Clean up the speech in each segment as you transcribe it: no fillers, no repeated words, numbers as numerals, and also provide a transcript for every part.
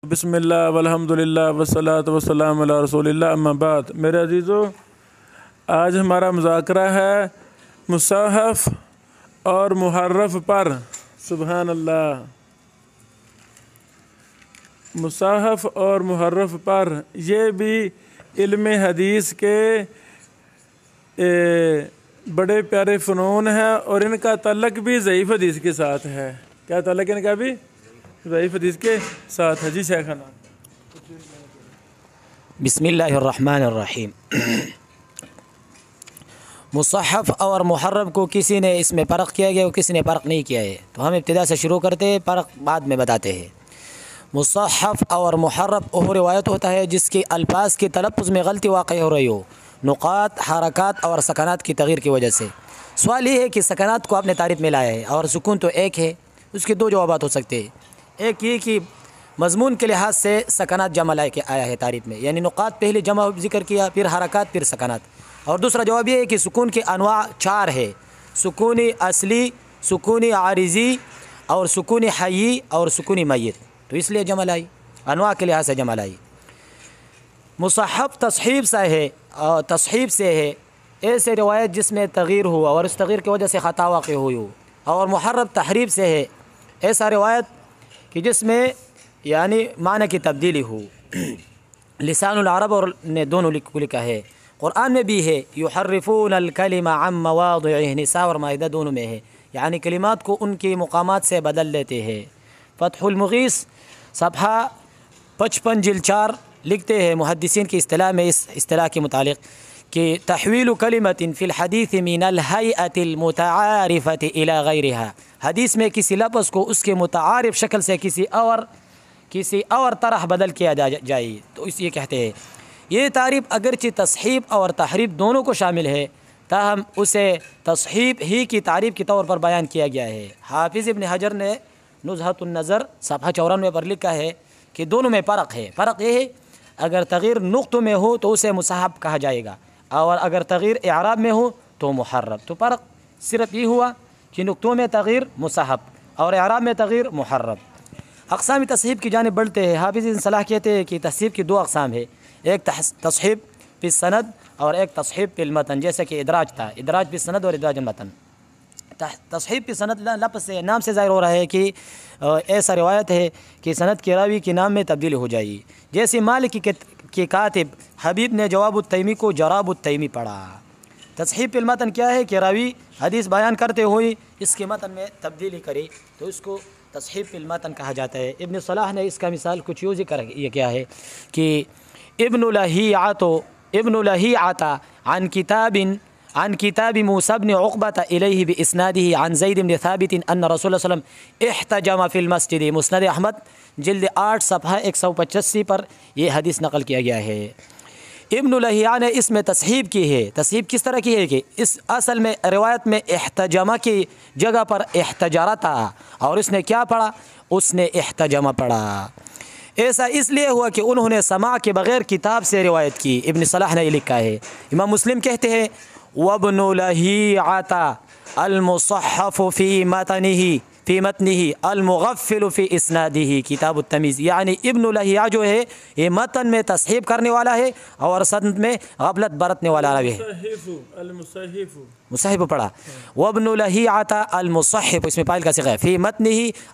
بسم اللہ والحمدللہ والصلاۃ والسلام علی رسول اللہ اما بعد۔ میرے عزیزو، آج ہمارا مذاکرہ ہے مصحف اور محرف پر۔ سبحان اللہ۔ مصحف اور محرف پر یہ بھی علم حدیث کے بڑے پیارے فنون ہیں، اور ان کا تعلق بھی ضعیف حدیث کے ساتھ ہے۔ کیا تعلق ان کا بھی؟ ضعیف حدیث کے ساتھ ہے۔ جی شیخنا۔ بسم اللہ الرحمن الرحیم۔ مصحف اور محرف کو کسی نے اس میں فرق کیا گیا اور کسی نے فرق نہیں کیا ہے، تو ہم ابتدا سے شروع کرتے ہیں، فرق بعد میں بتاتے ہیں۔ مصحف اور محرف وہ روایت ہوتا ہے جس کے الفاظ کے تلفظ میں غلطی واقع ہو رہی ہو، نقاط، حرکات اور سکنات کی تغییر کی وجہ سے۔ سوال یہ ہے کہ سکنات کو آپ نے تعریف میں لایا ہے اور سکون تو ایک ہے، اس کے دو جوابات ہو سکتے ہیں۔ ایک یہ کہ مضمون کے لحاظ سے سکنات جمع لائے کے آیا ہے تعریف میں، یعنی نقاط پہلے جمع ذکر کیا، پھر حرکات، پھر سکنات۔ اور دوسرا جواب یہ ہے کہ سکون کے انواع چار ہے: سکونی اصلی، سکونی عارضی، اور سکونی حیی، اور سکونی میت، تو اس لیے جمع لائی، انواع کے لحاظ سے جمع لائی۔ مصحف تصحیف سے ہے، اور تصحیف سے ہے ایسے روایت جس میں تغییر ہوا اور اس تغییر کی وجہ سے خطا واقع ہوئی ہو، اور محرف تحریف سے ہے ایسا روایت کہ جس میں یعنی معنی کی تبدیلی ہو۔ لسان العرب اور نے دونوں لکھا ہے، قرآن میں بھی ہے یحرفون الکلم عن مواضعہ، نساء اور مائدہ دونوں میں ہے، یعنی کلمات کو ان کے مقامات سے بدل دیتے ہیں۔ فتح المغیث صفحہ 55 جلد 4 لکھتے ہیں محدثین کی اصطلاح میں، اس اصطلاح کے متعلق کہ تحویل کلمۃ فی الحدیث من الہیئۃ المتعارفۃ الی غیرہا، حدیث میں کسی لفظ کو اس کے متعارف شکل سے کسی اور طرح بدل کیا جائے تو اس یہ کہتے ہیں۔ یہ تعریف اگرچہ تصحیف اور تحریف دونوں کو شامل ہے، تاہم اسے تصحیف ہی کی تعریف کے طور پر بیان کیا گیا ہے۔ حافظ ابن حجر نے نزہۃ النظر صفحہ 94 پر لکھا ہے کہ دونوں میں فرق ہے۔ فرق یہ ہے اگر تغیر نقطوں میں ہو تو اسے مصحف کہا جائے گا، اور اگر تغیر اعراب میں ہو تو محرف۔ تو فرق صرف یہ ہوا کہ نقطوں میں تغیر مصحف اور اعراب میں تغیر محرف۔ اقسام تصحیف کی جانب بڑھتے ہیں۔ حافظ ابن صلاح کہتے ہیں کہ تصحیف کی دو اقسام ہے، ایک تصحیف فی السند اور ایک تصحیف فی المتن، جیسے کہ ادراج تھا، ادراج فی السند اور ادراج المتن۔ تصحیف فی السند لفظ سے، نام سے ظاہر ہو رہا ہے کہ ایسا روایت ہے کہ سند کے راوی کے نام میں تبدیلی ہو جائے گی، جیسے مالک کے کاتب حبیب نے جواب التیمی کو جراب التیمی پڑھا۔ تصحیف فی المتن کیا ہے کہ راوی حدیث بیان کرتے ہوئے اس کے متن میں تبدیلی کرے تو اس کو تصحیف فی المتن کہا جاتا ہے۔ ابن صلاح نے اس کا مثال کچھ یوں ذکر کیا ہے کہ ابن لہیعۃ عن کتاب موسیٰ بن عقبۃ الیہ باسنادہ عن زید بن ثابت ان رسول اللہ صلی اللہ علیہ وسلم احتجم فی المسجد، مسند احمد جلد 8 صفحہ 185 پر یہ حدیث نقل کیا گیا ہے۔ ابن لہیعہ نے اس میں تصحیف کی ہے۔ تصحیف کس طرح کی ہے کہ اس اصل میں روایت میں احتجمہ کی جگہ پر احتجارہ تھا، اور اس نے کیا پڑھا؟ اس نے احتجمہ پڑھا۔ ایسا اس لیے ہوا کہ انہوں نے سماع کے بغیر کتاب سے روایت کی۔ ابن صلاح نے یہ لکھا ہے۔ امام مسلم کہتے ہیں وابن لہیعۃ المصحف فی متنہ المغفل فی اسنادہ کتاب التمیز، یعنی ابن لہیعہ جو ہے یہ متن میں تصحیف کرنے والا ہے اور سند میں غفلت برتنے والا راوی ہے۔ مصحف پڑھا وابن لہیعۃ المصحف، اس میں فاعل کا صیغہ ہے، فی متنہ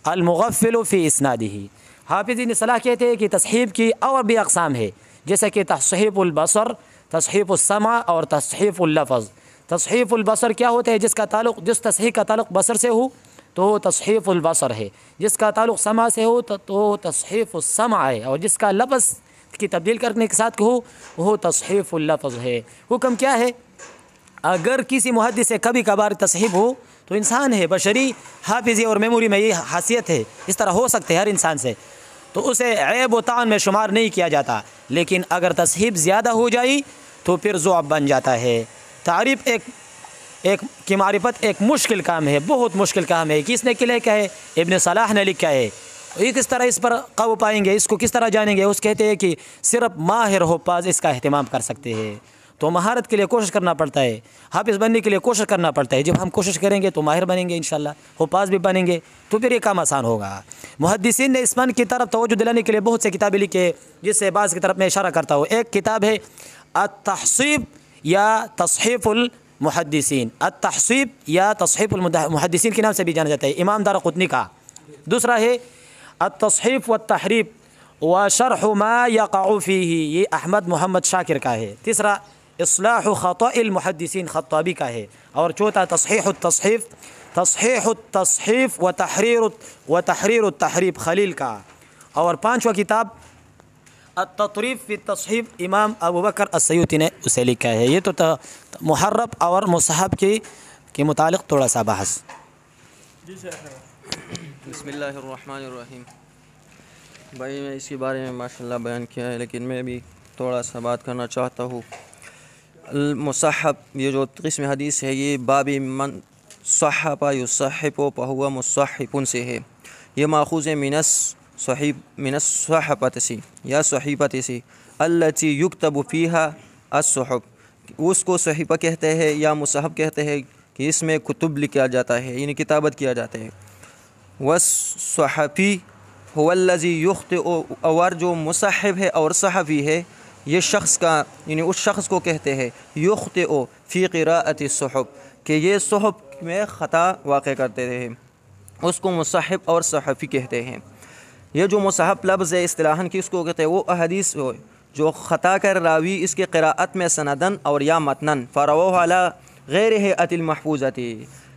المغفل فی اسنادہ۔ حافظ ابن صلاح کہتے ہیں کہ تصحیف کی اور بھی اقسام ہے، جیسے کہ تصحیف البصر، تصحیف السمع اور تصحیف اللفظ۔ تصحیف البصر کیا ہوتا ہے؟ جس تصحیح کا تعلق بصر سے ہو تو وہ تصحیف البصر ہے، جس کا تعلق سمع سے ہو تو تصحیف السمع ہے، اور جس کا لفظ کی تبدیل کرنے کے ساتھ ہو وہ تصحیف اللفظ ہے۔ حکم کیا ہے؟ اگر کسی محدث سے کبھی کبھار تصحیف ہو تو انسان ہے، بشری حافظی اور میموری میں یہ حیثیت ہے، اس طرح ہو سکتے ہر انسان سے، تو اسے عیب و طعن میں شمار نہیں کیا جاتا، لیکن اگر تصحیف زیادہ ہو جائی تو پھر ضعف بن جاتا ہے۔ تعریف کی معرفت ایک مشکل کام ہے، بہت مشکل کام ہے۔ کس نے لکھا ہے؟ ابن صلاح نے لکھا ہے۔ یہ کس طرح اس پر قابو پائیں گے، اس کو کس طرح جانیں گے؟ اس کہتے ہیں کہ صرف ماہر حفاظ اس کا اہتمام کر سکتے ہیں۔ تو مہارت کے لیے کوشش کرنا پڑتا ہے، حافظ بننے کے لیے کوشش کرنا پڑتا ہے۔ جب ہم کوشش کریں گے تو ماہر بنیں گے انشاءاللہ، حفاظ بھی بنیں گے، تو پھر یہ کام آسان ہوگا۔ محدثین نے اس فن کی طرف توجہ دلانے کے لیے بہت سے کتابیں لکھی ہے، جس سے بعض کی طرف میں اشارہ کرتا ہوں۔ ایک کتاب ہے التحصیب یا تصحیف المحدثین، التحصیب یا تصحیف المحدثین کے نام سے بھی جانا جاتا ہے، امام دارقطنی کا۔ دوسرا ہے التصحیف والتحریف وشرح ما یقع فیہ، یہ احمد محمد شاکر کا ہے۔ تیسرا اصلاح خطأ المحدثین، خطابی کا ہے۔ اور چوتھا تصحیح التصحیف، تصحیح التصحیف وتحریر التحریف، خلیل کا۔ اور پانچواں کتاب التطریف فی التصحیف، امام ابو بکر السیوطی نے اسے لکھا ہے۔ یہ تو محرف اور مصحف کے متعلق تھوڑا سا بحث۔ بسم اللہ الرحمن الرحیم۔ بھائی میں اس کے بارے میں ماشاءاللہ بیان کیا ہے، لیکن میں بھی تھوڑا سا بات کرنا چاہتا ہوں۔ المصحف، یہ جو قسم حدیث ہے، یہ باب من صحف یصحف فہو مصحف سے ہے۔ یہ ماخوذ ہے من الصحفۃ سے یا صحیفت سے، التی یکتب فیہا الصحف، اس کو صحیفہ کہتے ہیں یا مصحف کہتے ہیں کہ اس میں کتب لکھا جاتا ہے، یعنی کتابت کیا جاتا ہے۔ والصحفی هو الذی یخطئ، اور جو مصحف ہے اور صحفی ہے، یہ شخص کا یعنی اس شخص کو کہتے ہیں یخطئ فی قراءۃ الصحف، کہ یہ صحف میں خطا واقع کرتے ہیں، اس کو مصحف اور صحفی کہتے ہیں۔ یہ جو مصحف لفظ ہے اصطلاحاً کس کو کہتے ہیں؟ وہ احادیث جو خطا کر راوی اس کے قراءت میں سندن اور یا متنن فرواہ علی غیر ہیئت المحفوظۃ،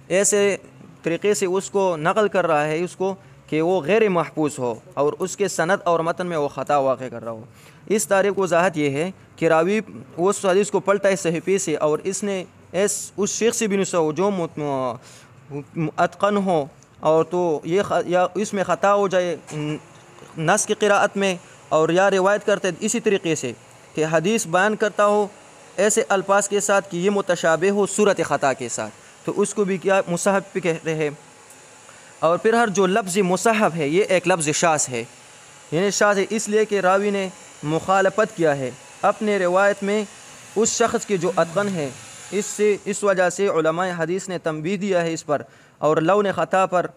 ایسے طریقے سے اس کو نقل کر رہا ہے اس کو کہ وہ غیر محفوظ ہو اور اس کے سند اور متن میں وہ خطا واقع کر رہا ہو۔ اس تعریف کو وضاحت یہ ہے کہ راوی اس حدیث کو پلٹا ہے صحیفے سے، اور اس نے اس شیخ سے بھی نسخہ ہو جو اتقن ہو، اور تو یہ یا اس میں خطا ہو جائے نص کی قراءت میں، اور یا روایت کرتے اسی طریقے سے کہ حدیث بیان کرتا ہو ایسے الفاظ کے ساتھ کہ یہ متشابہ ہو صورت خطا کے ساتھ، تو اس کو بھی کیا مصحف بھی کہتے ہیں۔ اور پھر ہر جو لفظ مصحف ہے یہ ایک لفظ شاذ ہے، یعنی شاذ ہے اس لیے کہ راوی نے مخالفت کیا ہے اپنے روایت میں اس شخص کی جو اتقن ہے، اس وجہ سے علماء حدیث نے تنبیہ دیا ہے اس پر اور لون خطا پر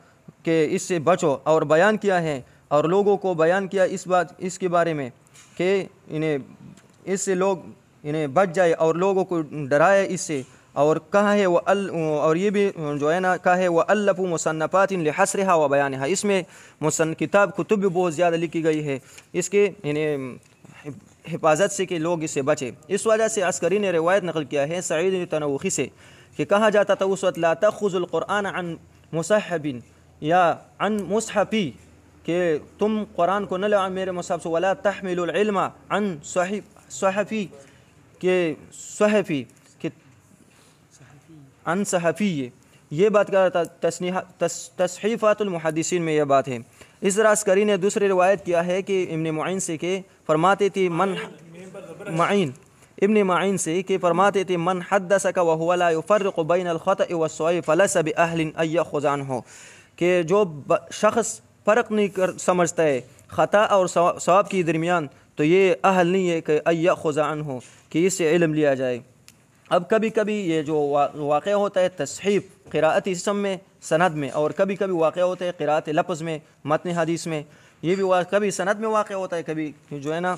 کہ اس سے بچو، اور بیان کیا ہے اور لوگوں کو بیان کیا اس کے بارے میں کہ انہیں اس سے لوگ انہیں بچ جائے اور لوگوں کو ڈرائے اس سے، اور کہا ہے اور یہ بھی جو ہے نا کہا ہے وَأَلَّفُوا مُصَنَّفَاتٍ لِحَصْرِهَا وَبَيَانِهَا، اس میں کتب بھی بہت زیادہ لکھی گئی ہے اس کے حفاظت سے کہ لوگ اس سے بچے۔ اس وجہ سے عسکری نے روایت نقل کیا ہے سعید تنوخی سے کہ کہا جاتا تھا اس وقت لا تأخذ القرآن عن مصحف یا عن مصحفی، کہ تم قرآن کو نہ لو میرے مصحف سے، ولا تحمل العلم عن صحفی، کہ صحفی کہ عن صحفی، یہ بات کہا تھا تصحیفات المحدثین میں یہ بات ہے۔ اس طرح عسکری نے دوسری روایت کیا ہے کہ ابن معین سے کہ فرماتے تھے ابن معین سے کہ فرماتے تھے من حدثک وهو لا يفرق بین الخطأ والصواب فليس بأهل ان یأخذ عنه، کہ جو شخص فرق نہیں سمجھتا ہے خطا اور ثواب کے درمیان، تو یہ اہل نہیں ہے کہ ان یأخذ عنه، کہ اس سے علم لیا جائے۔ اب کبھی کبھی یہ جو واقع ہوتا ہے تصحیف قراءت اسم میں سند میں، اور کبھی کبھی واقع ہوتا ہے قراءت لفظ میں متن حدیث میں، یہ بھی کبھی سند میں واقع ہوتا ہے کبھی جو ہے نا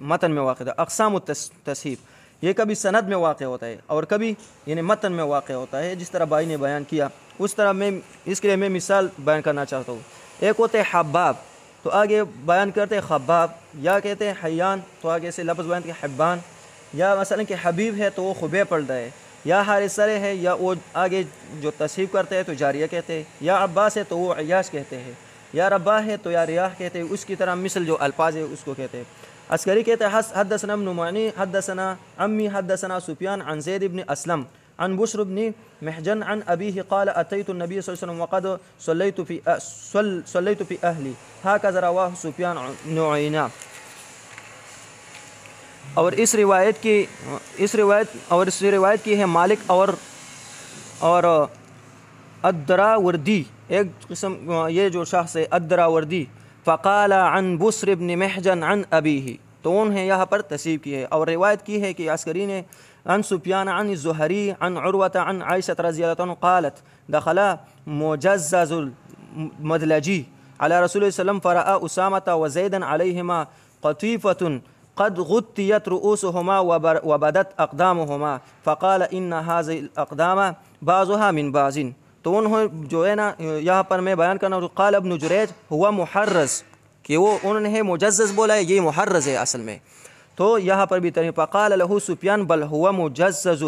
متن میں واقع ہوتا ہے۔ اقسام التصحیف، یہ کبھی سند میں واقع ہوتا ہے اور کبھی یعنی متن میں واقع ہوتا ہے، جس طرح بھائی نے بیان کیا اس طرح میں اس کے لیے میں مثال بیان کرنا چاہتا ہوں۔ ایک ہوتے ہیں حباب، تو آگے بیان کرتے ہیں خباب، یا کہتے ہیں حیان تو آگے سے لفظ بیان کہ حبان، یا مثلا کہ حبیب ہے تو وہ خبیب پڑھتا ہے، یا حارثہ ہے یا وہ آگے جو تصحیف کرتے ہیں تو جاریہ کہتے ہیں، یا عباس ہے تو وہ عیاش کہتے ہیں، یا رباح ہے تو یا ریاح کہتے ہیں، اس کی طرح مثل جو الفاظ ہے اس کو کہتے ہیں۔ عسکری کہتے ہیں حدثنا ابن معین حدثنا عمی حدثنا سفیان عن زید بن اسلم عن بشر بن محجن عن ابیہ قال اتیت النبی صلی اللہ علیہ وسلم وقد صلیت فی اہلی ہکذا رواہ سفیان بن عیینہ۔ اور اس روایت کی ہے مالک اور الدراوردی، ایک قسم یہ جو شخص ہے الدراوردی، فقال عن بسر بن محجن عن ابیہ، تو انہیں یہاں پر تصحیح کی ہے۔ اور روایت کی ہے کہ عسکری نے عن سفيان عن الزهري عن عروة عن عائشة رضي الله عنها قالت دخل مجزز المدلجي على رسول الله صلى الله عليه وسلم فرأى أسامة وزيدا عليهما قطيفة قد غطيت رؤوسهما وبدت أقدامهما فقال إن هذه الأقدام بعضها من بعض. تو انہوں جو ہے نا یہاں پر میں بیان کرنا ہوں قال ابن جریج ہوا محرز کہ وہ انہوں نے مجزز بولا ہے، یہ محرز ہے اصل میں. تو یہاں پر بھی ترجمہ فقال له سفیان بل ہوا مجزز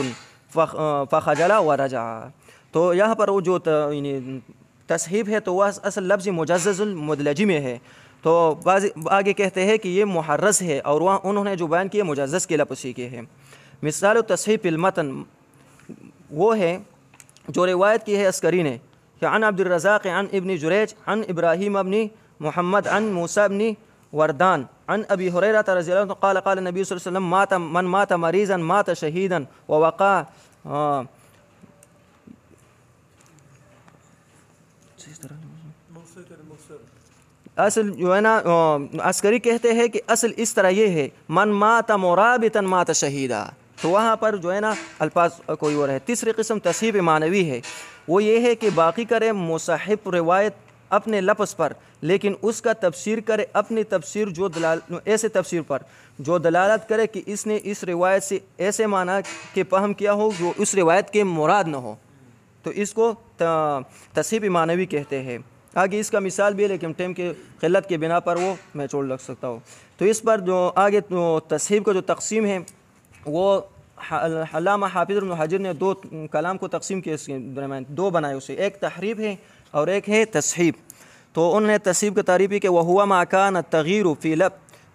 فخجل ورجع. تو یہاں پر وہ جو تصحیف ہے تو وہ اصل لفظ مجزز المدلجی میں ہے. تو بعض آگے کہتے ہیں کہ یہ محرز ہے اور وہاں انہوں نے جو بیان کیا مجزز کے لفظ سیکھے ہیں. مثال تصحیف المتن وہ ہے جو روایت کی ہے عسکری نے کہ عن عبد الرزاق عن ابن جریج عن ابراہیم ابن محمد عن موسیٰ ابن وردان عن ابی ہریرہ رضی اللہ عنہ قال قال النبی صلی اللہ علیہ وسلم من مات مریضا مات شہیدا ووقع اصل جو ہے نا عسکری کہتے ہیں کہ اصل اس طرح یہ ہے من مات مرابطا مات شہیدا. تو وہاں پر جو ہے نا الفاظ کوئی اور ہے. تیسری قسم تصحیف معنوی ہے، وہ یہ ہے کہ باقی کرے مصحف روایت اپنے لفظ پر لیکن اس کا تفسیر کرے اپنی تفسیر جو ایسے تفسیر پر جو دلالت کرے کہ اس نے اس روایت سے ایسے معنی کہ فہم کیا ہو جو اس روایت کے مراد نہ ہو، تو اس کو تصحیف معنوی کہتے ہیں. آگے اس کا مثال بھی ہے لیکن ٹائم کے قلت کے بنا پر وہ میں چھوڑ لگ سکتا ہوں. تو اس پر جو آگے تصحیف کا جو تقسیم ہے وہ علامہ حافظ ابن حجر نے دو کلام کو تقسیم کیے، اس کے درمیان دو بنائے اسے، ایک تحریف ہے اور ایک ہے تصحیف. تو انہوں نے تصحیف کی تعریف کی کہ وَهُوَ مَا كَانَ التَّغْيِيرُ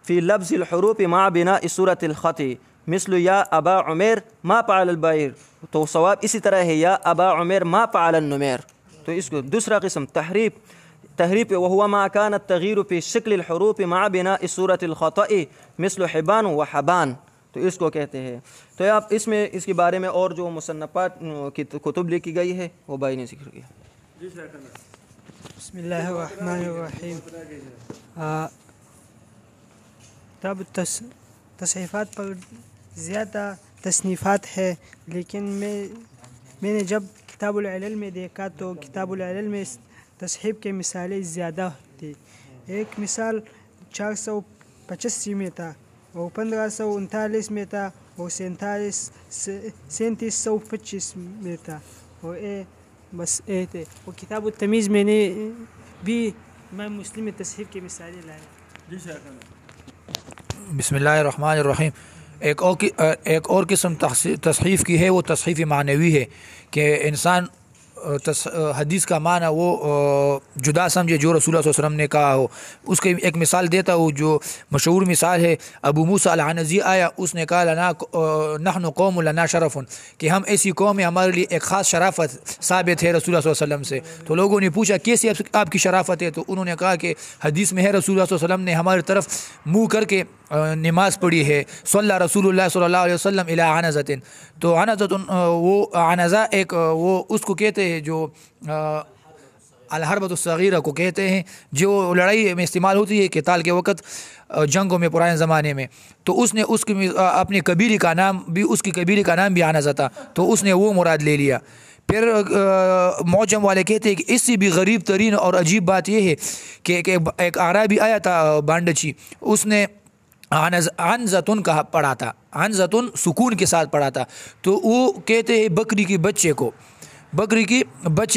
فِي لَفْظِ الْحُرُوفِ مَعَ بِنَاءِ سُورَةِ الْخَطِ مثل یا ابا عمیر ما فعل البعیر. تو ثواب اسی طرح ہے یا ابا عمیر ما فعل النمیر. تو اس کو دوسرا قسم تحریف وَهُوَ مَا كَانَ التَّغْيِيرُ فِي شِكْلِ الْحُرُوفِ مَعَ بِنَاءِ سُورَةِ الْخَطِ مثل حبان و حبان. تو اس کو کہتے ہیں. تو آپ اس میں اس کے بارے میں اور جو مصنفات کی کتب لکھی گئی ہے وہ بھائی نے ذکر کیا. بسم اللہ الرحمن الرحیم. تب تصحیفات پر زیادہ تصنیفات ہے، لیکن میں نے جب کتاب العلل میں دیکھا تو کتاب العلل میں تصحیف کے مثالیں زیادہ تھی. ایک مثال 485 میں تھا اور 1539 میں تھا اور 3725 میں تھا اور بس تھے. وہ کتاب التمیز میں نے بھی امام مسلم تصحیف کی مثالیں لایا. بسم اللہ الرحمن الرحیم. ایک اور قسم تصحیف کی ہے، وہ تصحیف معنوی ہے کہ انسان حدیث کا معنی وہ جدا سمجھے جو رسول اللہ صلی اللہ علیہ وسلم نے کہا ہو. اس کی ایک مثال دیتا ہوں جو مشہور مثال ہے. ابو موسیٰ العنزی آیا، اس نے کہا نحن قوم لنا شرف، کہ ہم ایسی قوم ہیں ہمارے لیے ایک خاص شرافت ثابت ہے رسول اللہ صلی اللہ علیہ وسلم سے. تو لوگوں نے پوچھا کیسی آپ کی شرافت ہے؟ تو انہوں نے کہا کہ حدیث میں ہے رسول اللہ صلی اللہ علیہ وسلم نے ہماری طرف منہ کر کے نماز پڑھی ہے. صلی رسول اللہ صلی اللہ علیہ وسلم الی عنزۃ. تو عنزۃ وہ عنزہ ایک وہ اس کو کہتے ہیں جو الحربۃ الصغیرہ کو کہتے ہیں، جو لڑائی میں استعمال ہوتی ہے قتال کے وقت جنگوں میں پرانے زمانے میں. تو اس نے اس کی اپنے قبیلے کا نام بھی عنزہ تھا، تو اس نے وہ مراد لے لیا. پھر معجم والے کہتے ہیں کہ اس سے بھی غریب ترین اور عجیب بات یہ ہے کہ ایک اعرابی آیا تھا بانڈچی، اس نے عنزتن کہا پڑھا تھا، عنزتن سکون کے ساتھ پڑھا تھا. تو وہ کہتے ہیں بکری کی بچے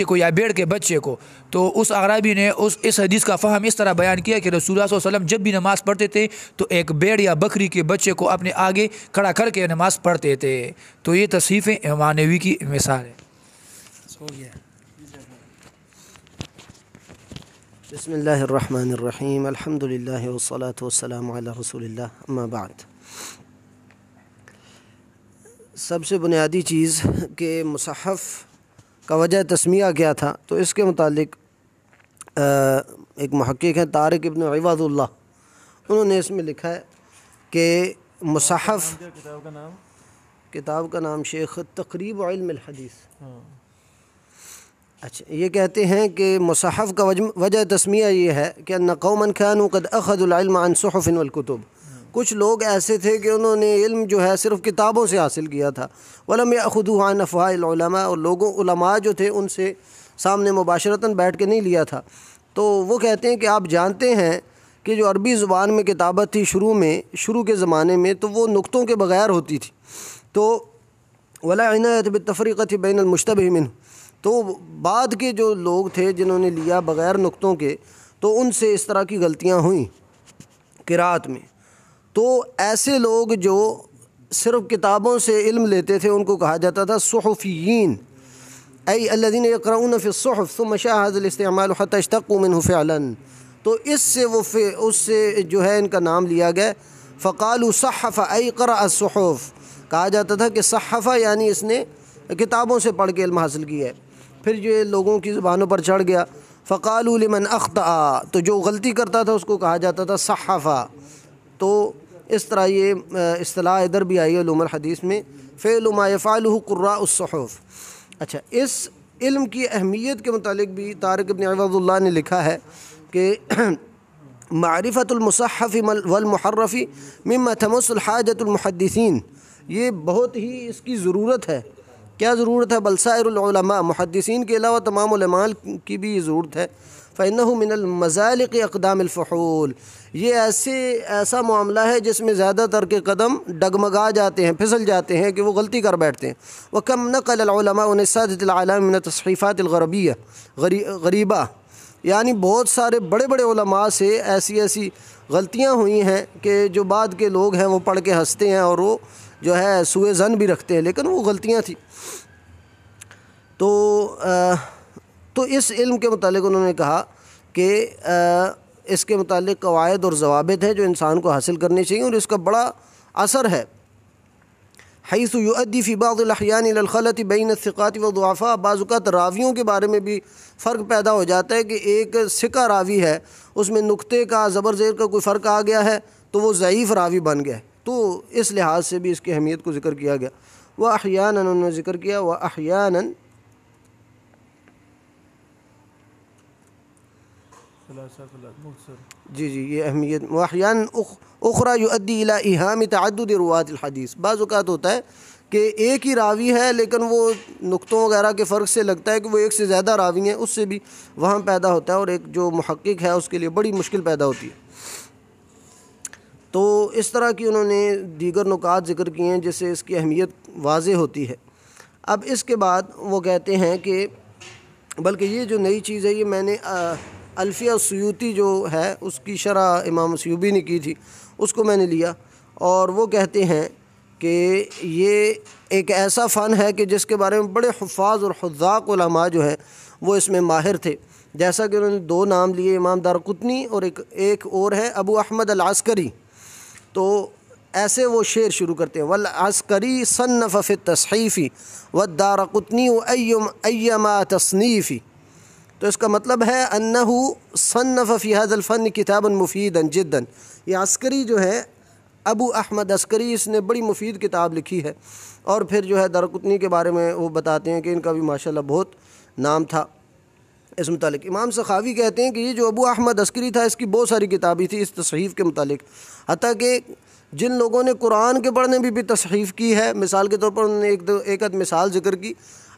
کو یا بیڑ کے بچے کو. تو اس اعرابی نے اس حدیث کا فہم اس طرح بیان کیا کہ رسول اللہ صلی اللہ علیہ وسلم جب بھی نماز پڑھتے تھے تو ایک بیڑ یا بکری کے بچے کو اپنے آگے کھڑا کر کے نماز پڑھتے تھے. تو یہ تصحیف معنوی کی مثال ہے. بسم اللہ الرحمن الرحیم. الحمد للہ والصلاة والسلام علی رسول اللہ، اما بعد. سب سے بنیادی چیز کہ مصحف کا وجہ تسمیہ کیا تھا، تو اس کے متعلق ایک محقق ہیں طارق ابن عوض اللہ، انہوں نے اس میں لکھا ہے کہ مصحف کتاب کا نام شیخ تقریب علم الحدیث. اچھا، یہ کہتے ہیں کہ مصحف کا وجہ تسمیہ یہ ہے کہ ان قوما كانوا قد اخذوا العلم عن صحف والکتب. کچھ لوگ ایسے تھے کہ انہوں نے علم جو ہے صرف کتابوں سے حاصل کیا تھا، وَلَمْ يَأْخُذُوهُ عَنْ أَفْوَاهِ الْعُلَمَاء، اور علماء جو تھے ان سے سامنے مباشرتاً بیٹھ کے نہیں لیا تھا۔ تو وہ کہتے ہیں کہ آپ جانتے ہیں کہ جو عربی زبان میں کتابت تھی شروع کے زمانے میں، تو وہ نقطوں کے بغیر ہوتی تھی، تو وَلَا عِنَایَةَ بِالتَّفْرِقَةِ بَيْنَ الْمُشْتَبِهِ مِنْهُ، تو بعد کے جو لوگ تھے جنہوں نے لیا بغیر نقطوں کے، تو ان سے اس طرح کی غلطیاں ہوئیں قرات میں۔ تو ایسے لوگ جو صرف کتابوں سے علم لیتے تھے ان کو کہا جاتا تھا صحفیین، ای الذین یقرؤون فی الصحف ثم شاہد الاستعمال حتی اشتقوا منہ فعلا، تو اس سے جو ہے ان کا نام لیا گیا، فقالوا صحف ای قرأ الصحف، کہا جاتا تھا کہ صحفہ یعنی اس نے کتابوں سے پڑھ کے علم حاصل کیا ہے۔ پھر یہ لوگوں کی زبانوں پر چڑھ گیا، فقالوا لمن اخطأ، تو جو غلطی کرتا تھا اس کو کہا جاتا تھا صحفہ۔ تو اس طرح یہ اصطلاح ادھر بھی آئی ہے علوم الحدیث میں، فعل ما یفعلہ قراء الصحف۔ اچھا، اس علم کی اہمیت کے متعلق بھی طارق ابن عوض اللہ نے لکھا ہے کہ معرفت المصحف والمحرف مما تمس الحاجۃ المحدثین، یہ بہت ہی اس کی ضرورت ہے۔ کیا ضرورت ہے؟ بل سائر العلماء، محدثین کے علاوہ تمام علماء کی بھی یہ ضرورت ہے۔ فإنه من المزالق اقدام الفحول، یہ ایسا معاملہ ہے جس میں زیادہ تر کے قدم ڈگمگا جاتے ہیں، پھسل جاتے ہیں کہ وہ غلطی کر بیٹھتے ہیں۔ وَكَمْ نَقَلَ الْعُلَمَاءُ عَنِ السَّادَةِ الْأَعْلَامِ مِنَ التَّصْحِيفَاتِ الْغَرَبِيَّةِ غریبہ، یعنی بہت سارے بڑے بڑے علماء سے ایسی غلطیاں ہوئی ہیں کہ جو بعد کے لوگ ہیں وہ پڑھ کے ہنستے ہیں اور وہ جو ہے سوء ظن بھی رکھتے ہیں، لیکن وہ غلطیاں تھیں۔ تو اس علم کے متعلق انہوں نے کہا کہ اس کے متعلق قواعد اور ضوابط ہیں جو انسان کو حاصل کرنے چاہیے، اور اس کا بڑا اثر ہے۔ حیث یؤدی فی بعض الاحیان الی الخلط بین الثقات والضعفاء، بعض اوقات راویوں کے بارے میں بھی فرق پیدا ہو جاتا ہے کہ ایک ثقہ راوی ہے، اس میں نقطے کا زبر زیر کا کوئی فرق آ گیا ہے تو وہ ضعیف راوی بن گیا ہے، تو اس لحاظ سے بھی اس کی اہمیت کو ذکر کیا گیا۔ وَأَحْيَانًا، انہوں نے ذکر کیا وَأَحْيَانًا، جی یہ اہمیت، وَأَحْيَانًا أُخْرَى يُؤَدِّي إِلَىٰ إِيهَامِ تَعَدُّدِ رُوَاةِ الْحَدِيث، بعض اوقات ہوتا ہے کہ ایک ہی راوی ہے لیکن وہ نقطوں وغیرہ کے فرق سے لگتا ہے کہ وہ ایک سے زیادہ راوی ہیں، اس سے بھی وہاں پیدا ہوتا ہے، اور ایک جو محقق ہے اس کے لیے بڑی مشکل پیدا ہوتی ہے۔ تو اس طرح کی انہوں نے دیگر نکات ذکر کیے ہیں جس سے اس کی اہمیت واضح ہوتی ہے۔ اب اس کے بعد وہ کہتے ہیں کہ بلکہ یہ جو نئی چیز ہے، یہ میں نے الفیہ سیوطی جو ہے اس کی شرح امام سیوبی نے کی تھی، اس کو میں نے لیا، اور وہ کہتے ہیں کہ یہ ایک ایسا فن ہے کہ جس کے بارے میں بڑے حفاظ اور حذاق علماء جو ہیں وہ اس میں ماہر تھے، جیسا کہ انہوں نے دو نام لیے، امام دارقطنی اور ایک اور ہے ابو احمد العسکری۔ تو ایسے وہ شعر شروع کرتے ہیں، والعسکری صنف فی التصحیف والدارقطنی ایما تصنیفی، تو اس کا مطلب ہے انہ صنف فی هذا الفن کتابا مفیدا جدا، یہ عسکری جو ہے ابو احمد عسکری، اس نے بڑی مفید کتاب لکھی ہے، اور پھر جو ہے دارقطنی کے بارے میں وہ بتاتے ہیں کہ ان کا بھی ماشاءاللہ بہت نام تھا اس متعلق۔ امام سخاوی کہتے ہیں کہ یہ جو ابو احمد عسکری تھا اس کی بہت ساری کتابیں تھیں اس تصحیف کے متعلق، حتیٰ کہ جن لوگوں نے قرآن کے پڑھنے بھی تصحیف کی ہے، مثال کے طور پر انہوں نے ایک آدھ مثال ذکر کی،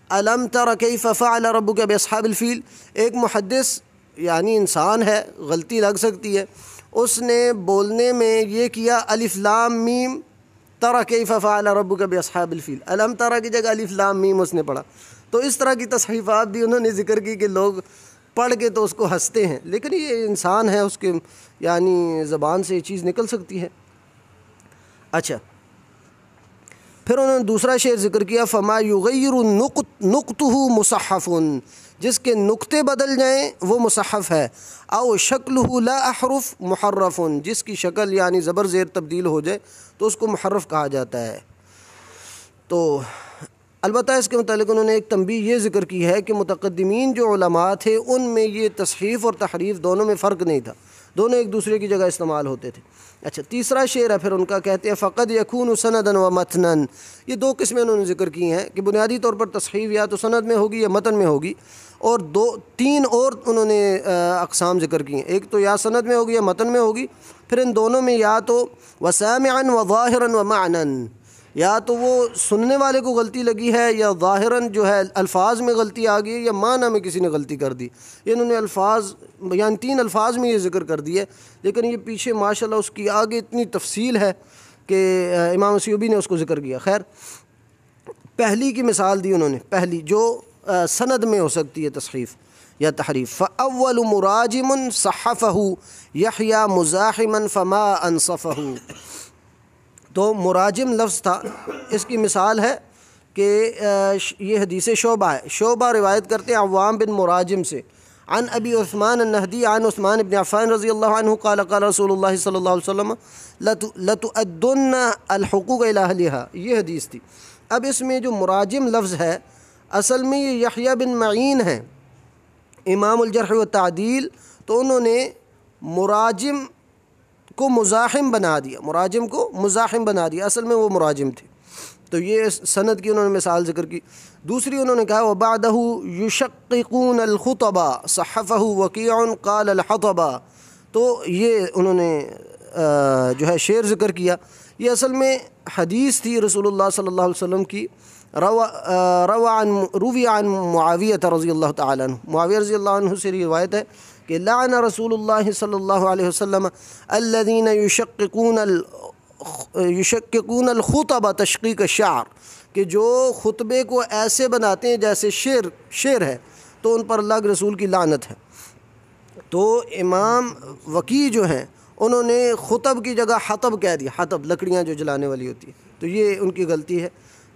الم تر کیف فعل ربک باصحاب الفیل، ایک محدث یعنی انسان ہے، غلطی لگ سکتی ہے، اس نے بولنے میں یہ کیا الف لام میم تر کیف فعل ربک باصحاب الفیل، الم تر کی جگہ الف لام میم اس نے پڑھا۔ تو اس طرح کی تصحیفات بھی انہوں نے ذکر کی کہ لوگ پڑھ کے تو اس کو ہنستے ہیں، لیکن یہ انسان ہے، اس کے یعنی زبان سے یہ چیز نکل سکتی ہے۔ اچھا، پھر انہوں نے دوسرا شعر ذکر کیا، فما یغیر نقطہ مصحف، جس کے نقطے بدل جائیں وہ مصحف ہے، او شکلہ لا احرف محرف، جس کی شکل یعنی زبر زیر تبدیل ہو جائے تو اس کو محرف کہا جاتا ہے۔ تو البتہ اس کے متعلق انہوں نے ایک تنبیہ یہ ذکر کی ہے کہ متقدمین جو علماء تھے ان میں یہ تصحیف اور تحریف دونوں میں فرق نہیں تھا، دونوں ایک دوسرے کی جگہ استعمال ہوتے تھے۔ اچھا تیسرا شعر ہے پھر ان کا، کہتے ہیں فقد یکون سندًا و متنًا۔ یہ دو قسمیں انہوں نے ذکر کی ہیں کہ بنیادی طور پر تصحیف یا تو سند میں ہوگی یا متن میں ہوگی، اور تین اور انہوں نے اقسام ذکر کی ہیں، ایک تو یا سند میں ہوگی یا متن میں ہوگی، پھر ان دونوں میں یا تو وسامعًا و ظاہرًا و معنًا، یا تو وہ سننے والے کو غلطی لگی ہے، یا ظاہراً جو ہے الفاظ میں غلطی آ گئی ہے، یا معنی میں کسی نے غلطی کر دی۔ انہوں نے الفاظ یعنی تین الفاظ میں یہ ذکر کر دی ہے، لیکن یہ پیچھے ماشاءاللہ اس کی آگے اتنی تفصیل ہے کہ امام سیوطی نے اس کو ذکر کیا۔ خیر، پہلی کی مثال دی انہوں نے، پہلی جو سند میں ہو سکتی ہے تصحیف یا تحریف، فاول مراجم صحفہ یحییٰ مزاحما فما انصفہ۔ تو مراجم لفظ تھا، اس کی مثال ہے کہ یہ حدیث شعبہ ہے، شعبہ روایت کرتے ہیں عوام بن مراجم سے، عن ابی عثمان النہدی عن عثمان بن عفان رضی اللہ عنہ قال قال رسول اللہ صلی اللہ علیہ وسلم لتؤدن الحقوق الی اہلہا، یہ حدیث تھی۔ اب اس میں جو مراجم لفظ ہے اصل میں یہ یحییٰ بن معین ہے، امام الجرح والتعدیل، تو انہوں نے مراجم کو مزاحم بنا دیا، مراجم کو مزاحم بنا دیا، اصل میں وہ مراجم تھے۔ تو یہ سند کی انہوں نے مثال ذکر کی۔ دوسری انہوں نے کہا وَبَعْدَهُ يُشَقِّقُونَ الْخُطَبَ صَحَّفَهُ وَكِيعٌ قَالَ الْحَطَبَ، تو یہ انہوں نے جو ہے شعر ذکر کیا، یہ اصل میں حدیث تھی رسول اللہ صلی اللہ علیہ وسلم کی، روی عن معاویہ رضی اللہ تعالیٰ عنہ، معاویہ رضی اللہ عنہ سے روایت ہے کہ لعن رسول اللہ صلی اللہ علیہ وسلم الذین یشققون الخطب تشقیق الشعر، کہ جو خطبے کو ایسے بناتے ہیں جیسے شعر ہے، تو ان پر اللہ کے رسول کی لعنت ہے۔ تو امام وکیع جو ہیں انہوں نے خطب کی جگہ حطب کہہ دیا، حطب لکڑیاں جو جلانے والی ہوتی ہیں، تو یہ ان کی غلطی ہے،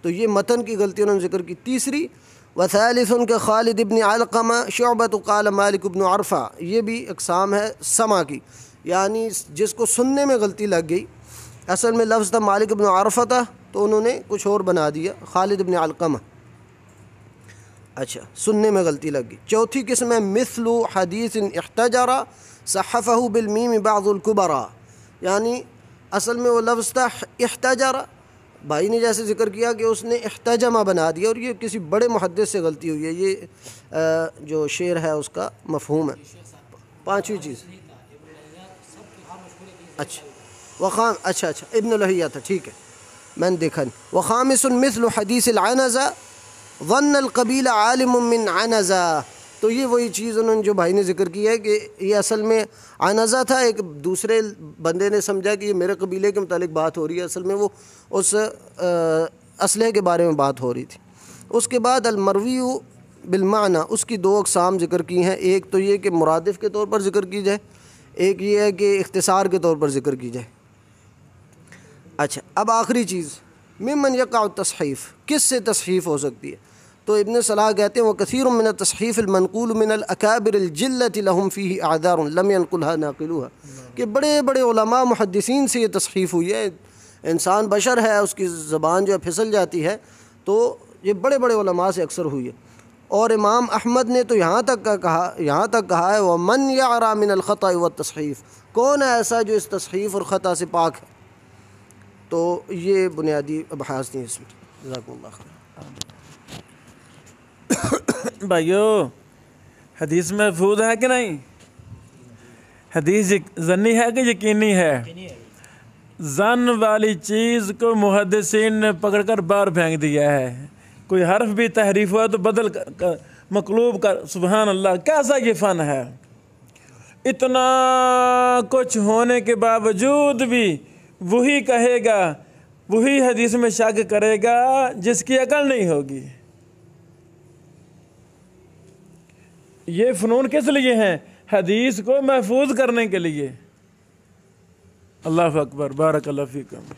تو یہ متن کی غلطی انہوں نے ذکر کی۔ تیسری وثالث ان کے خالد ابن علقمہ شعبۃ قال مالک ابن عرفہ، یہ بھی اقسام ہے سمع کی، یعنی جس کو سننے میں غلطی لگ گئی، اصل میں لفظ تھا مالک ابن عرفہ تھا، تو انہوں نے کچھ اور بنا دیا خالد ابن علقمہ، اچھا سننے میں غلطی لگ گئی۔ چوتھی قسم ہے مثل حدیث احتجر صحفہ بالمیم بعض الکبرا، یعنی اصل میں وہ لفظ تھا احتجر، بھائی نے جیسے ذکر کیا کہ اس نے احتجمہ بنا دیا، اور یہ کسی بڑے محدث سے غلطی ہوئی ہے، یہ جو شعر ہے اس کا مفہوم ہے۔ پانچویں چیز اچھا ابن لہیہ تھا، ٹھیک ہے میں نے دیکھا نہیں۔ وخامس مثل حدیث العنزہ ظن القبیل عالم من عنزہ، تو یہ وہی چیز انہوں نے جو بھائی نے ذکر کی ہے کہ یہ اصل میں عنزہ تھا، ایک دوسرے بندے نے سمجھا کہ یہ میرے قبیلے کے متعلق بات ہو رہی ہے، اصل میں وہ اس اسلحے کے بارے میں بات ہو رہی تھی۔ اس کے بعد المروی بالمعنی، اس کی دو اقسام ذکر کی ہیں، ایک تو یہ کہ مرادف کے طور پر ذکر کی جائے، ایک یہ ہے کہ اختصار کے طور پر ذکر کی جائے۔ اچھا اب آخری چیز ممن یقع التصحیف، کس سے تصحیف ہو سکتی ہے؟ تو ابن صلاح کہتے ہیں وکثیر من التصحیف المنقول من الاکابر الجلۃ لهم فیہ اعذار لم ينقلها ناقلوها، کہ بڑے بڑے علماء محدثین سے یہ تصحیف ہوئی ہے، انسان بشر ہے، اس کی زبان جو ہے پھسل جاتی ہے، تو یہ بڑے بڑے علماء سے اکثر ہوئی ہے۔ اور امام احمد نے تو یہاں تک کہا ہے ومن یعری من الخطأ والتصحیف، کون ہے ایسا جو اس تصحیف اور خطا سے پاک ہے؟ تو یہ بنیادی ابحاث تھیں اس میں۔ جزاکم اللہ خیر۔ بھائیو حدیث محفوظ ہے کہ نہیں؟ حدیث ظنی ہے کہ یقینی ہے؟ ظن والی چیز کو محدثین نے پکڑ کر باہر پھینک دیا ہے، کوئی حرف بھی تحریف ہوا تو بدل کر مقلوب کر، سبحان اللہ کیسا یہ فن ہے! اتنا کچھ ہونے کے باوجود بھی وہی کہے گا، وہی حدیث میں شک کرے گا جس کی عقل نہیں ہوگی۔ یہ فنون کس لیے ہیں؟ حدیث کو محفوظ کرنے کے لیے۔ اللہ اکبر، بارک اللہ فیکم۔